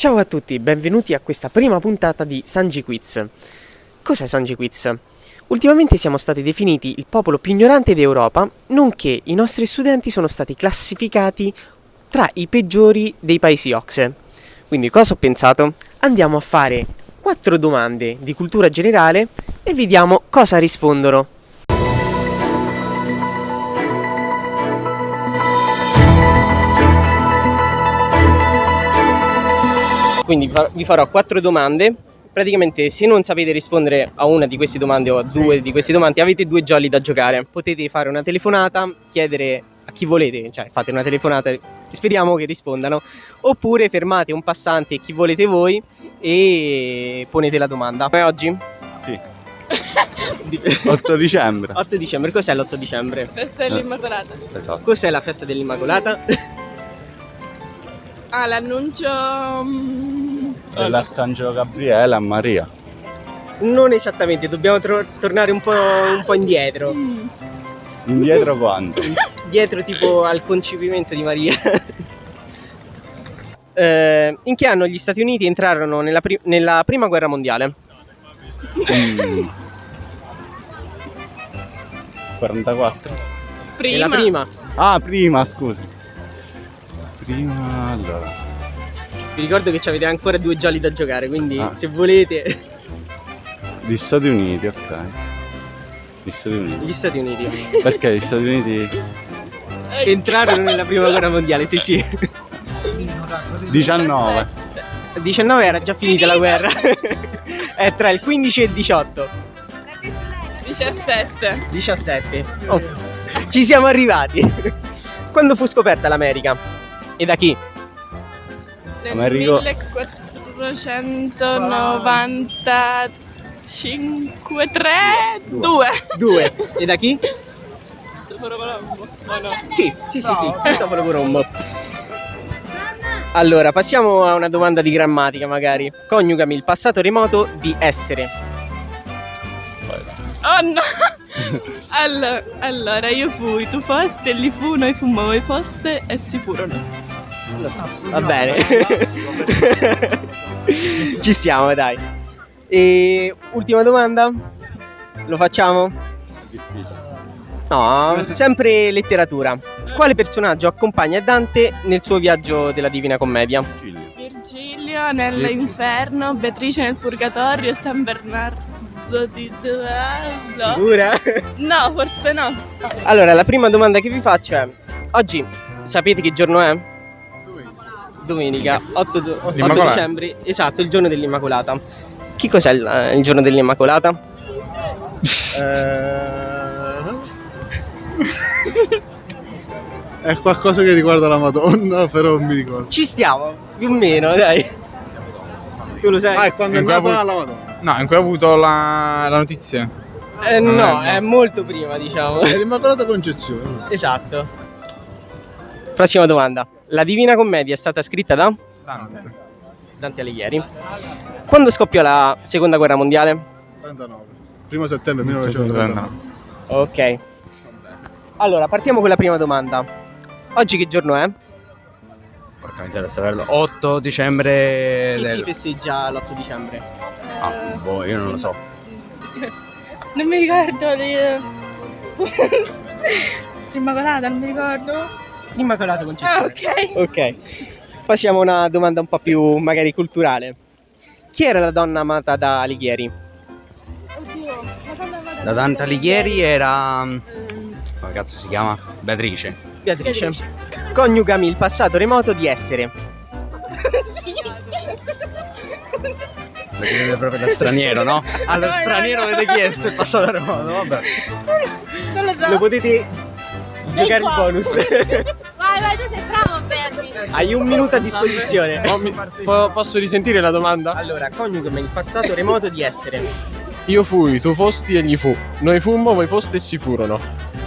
Ciao a tutti, benvenuti a questa prima puntata di Sanji Quiz. Cos'è Sanji Quiz? Ultimamente siamo stati definiti il popolo più ignorante d'Europa, nonché i nostri studenti sono stati classificati tra i peggiori dei paesi OCSE. Quindi cosa ho pensato? Andiamo a fare 4 domande di cultura generale e vediamo cosa rispondono. Quindi vi farò 4 domande. Praticamente se non sapete rispondere a una di queste domande o a 2 di queste domande avete 2 jolly da giocare. Potete fare una telefonata, chiedere a chi volete, cioè fate una telefonata, speriamo che rispondano, oppure fermate un passante, chi volete voi, e ponete la domanda. Come oggi? Sì. 8 dicembre. 8 dicembre, cos'è l'8 dicembre? Festa dell'Immacolata. Esatto. Cos'è la festa dell'Immacolata? Ah, l'annuncio. Dell'Arcangelo Gabriele a Maria. Non esattamente, dobbiamo tornare un po' indietro. Indietro quando? Dietro tipo al concepimento di Maria. In che anno gli Stati Uniti entrarono nella prima guerra mondiale? 44. Prima. Nella prima. Ah, prima, scusi. Prima, allora. Vi ricordo che avete ancora 2 jolly da giocare, quindi se volete. Gli Stati Uniti, ok. Gli Stati Uniti. Gli Stati Uniti Perché gli Stati Uniti? entrarono nella prima guerra mondiale, sì. 19. 19 era già finita la guerra. È tra il 15 e il 18. 17. 17. Oh, ci siamo arrivati. Quando fu scoperta l'America? E da chi? Nel Americo. 1495 3 2. 2. E da chi? Cristoforo Colombo. Oh no. Sì. Cristoforo Colombo. Allora, passiamo a una domanda di grammatica magari. Coniugami il passato remoto di essere. Oh no. Allora, io fui, tu fosti, egli fu, noi fummo, voi foste, essi furono. Va bene. Ci stiamo, dai. E ultima domanda? Lo facciamo? Difficile. No, sempre letteratura. Quale personaggio accompagna Dante nel suo viaggio della Divina Commedia? Virgilio nell'inferno, Beatrice nel purgatorio e San Bernardo di Duello. Sicura? No, forse no. Allora, la prima domanda che vi faccio è: oggi sapete che giorno è? Domenica 8 dicembre, esatto, il giorno dell'Immacolata. Che cos'è il giorno dell'Immacolata? È qualcosa che riguarda la Madonna, però non mi ricordo. Ci stiamo, più o meno, dai. Tu lo sai? Ah, è quando è nata la Madonna. No, in cui ho avuto la notizia. No, è molto prima, diciamo. È l'Immacolata Concezione. Esatto. Prossima domanda. La Divina Commedia è stata scritta da Dante Alighieri. Quando scoppiò la Seconda Guerra Mondiale? 39. 1 settembre 1939. Ok. Allora, partiamo con la prima domanda. Oggi che giorno è? Porca miseria, saperlo. 8 dicembre. Chi si festeggia l'8 dicembre? Boh, io non lo so. Non mi ricordo l'Immacolata, non mi ricordo. L'Immacolata Concezione. Ah, ok. Ok. Passiamo a una domanda un po' più magari culturale. Chi era la donna amata da Alighieri? Oddio, Da Dante Alighieri era. Come cazzo si chiama? Beatrice. Beatrice. Coniugami il passato remoto di essere. Lo chiedete proprio da straniero, no? Allo straniero avete chiesto il passato remoto, vabbè. Non lo so. Lo potete giocare il bonus. Vai, tu sei bravo, Berti. Hai 1 minuto a disposizione. Posso risentire la domanda? Allora, coniugami il passato remoto di essere. Io fui, tu fosti, egli fu. Noi fummo, voi foste, essi furono.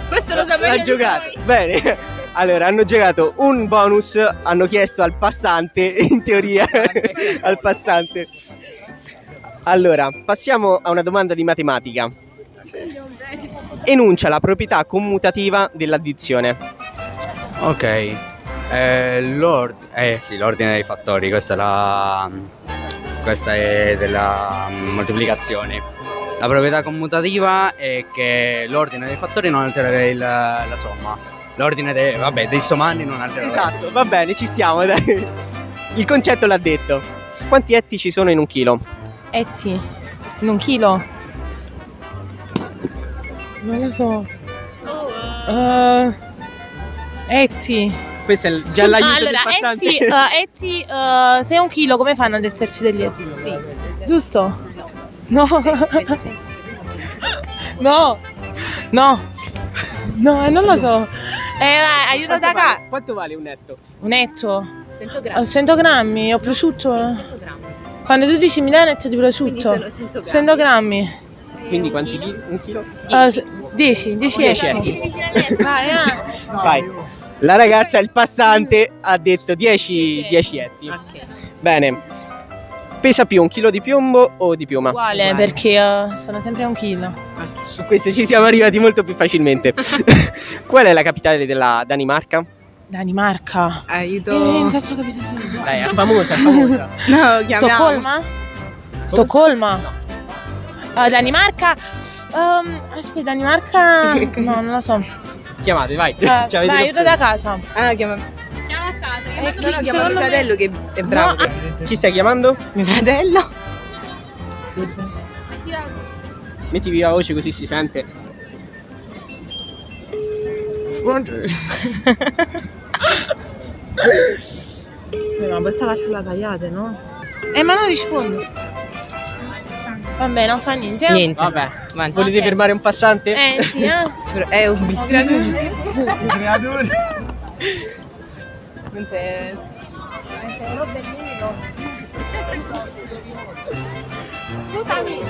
Questo lo sapevo. L'ha giocato. Bene. Allora, hanno giocato un bonus, hanno chiesto al passante, in teoria, al passante. Allora, passiamo a una domanda di matematica. Enuncia la proprietà commutativa dell'addizione. Ok. l'ordine dei fattori, questa è della moltiplicazione. La proprietà commutativa è che l'ordine dei fattori non altera la somma. L'ordine dei sommanni non altera la somma. Esatto, va bene, ci stiamo, dai. Il concetto l'ha detto. Quanti etti ci sono in un chilo? Etti? In un chilo? Non lo so. Etti. Questo è già l'aiuto del Allora, passante. etti, se è un chilo, come fanno ad esserci degli etti? Sì. Giusto? No. No. No. No, non lo so. Aiuto da qua. Quanto vale un netto? Un etto? 100 grammi. 100 grammi, ho prosciutto? 100 grammi. Quando tu dici 1000 netto di prosciutto? Quindi sono 100 100 grammi. Quindi quanti chili? Un chilo? 10 etti. Vai, Vai. La ragazza, il passante, ha detto 10 etti. Bene. Pesa più un chilo di piombo o di piuma? Uguale, perché sono sempre un chilo. Su questo ci siamo arrivati molto più facilmente. Qual è la capitale della Danimarca? Danimarca. Aiuto. Non so capito. Dai, è famosa, è famosa. No, chiamiamo. Stoccolma? Stoccolma. Danimarca. Aspetta, Danimarca. No, non lo so. Chiamate, vai. Vai, Ci avete aiuto l'opzione. da casa. Chiama a casa. chi Chiama secondo mio me- fratello che è bravo. No, Chi stai chiamando? Mio fratello? Metti viva voce così si sente. Ma questa parte la tagliate, no? Ma non rispondo. Vabbè, non fa niente. Niente. Vabbè. Avanti. Volete Ok. fermare un passante? Sì, È un Oh, grazie. Non c'è. Scusami.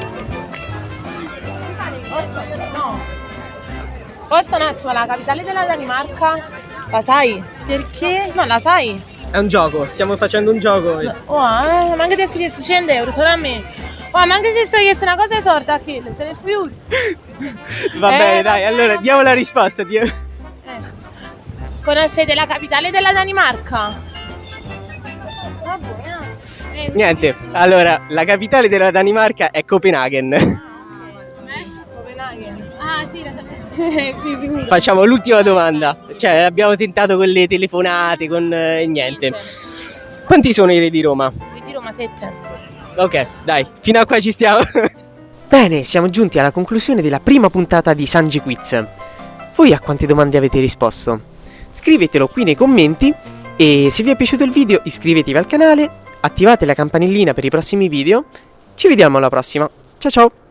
No. Posso un attimo, la capitale della Danimarca? La sai? Perché? No, la sai? È un gioco, stiamo facendo un gioco. Oh, ma anche ti sei chiesto 100 euro solo a me. Oh, ma anche se sei chiesto una cosa sorda a Achille, se ne fiuti. Va bene, dai, vabbè, allora no. diamo la risposta. Conoscete la capitale della Danimarca? Vabbè, Niente, allora, la capitale della Danimarca è Copenaghen. Copenaghen. Ah, sì, la sapevo. Sì. Facciamo l'ultima domanda. Cioè, abbiamo tentato con le telefonate, con niente. Quanti sono i re di Roma? Di Roma 7. Ok, dai, fino a qua ci stiamo. Bene, siamo giunti alla conclusione della prima puntata di Sanji Quiz. Voi a quante domande avete risposto? Scrivetelo qui nei commenti e se vi è piaciuto il video iscrivetevi al canale, attivate la campanellina per i prossimi video. Ci vediamo alla prossima. Ciao ciao!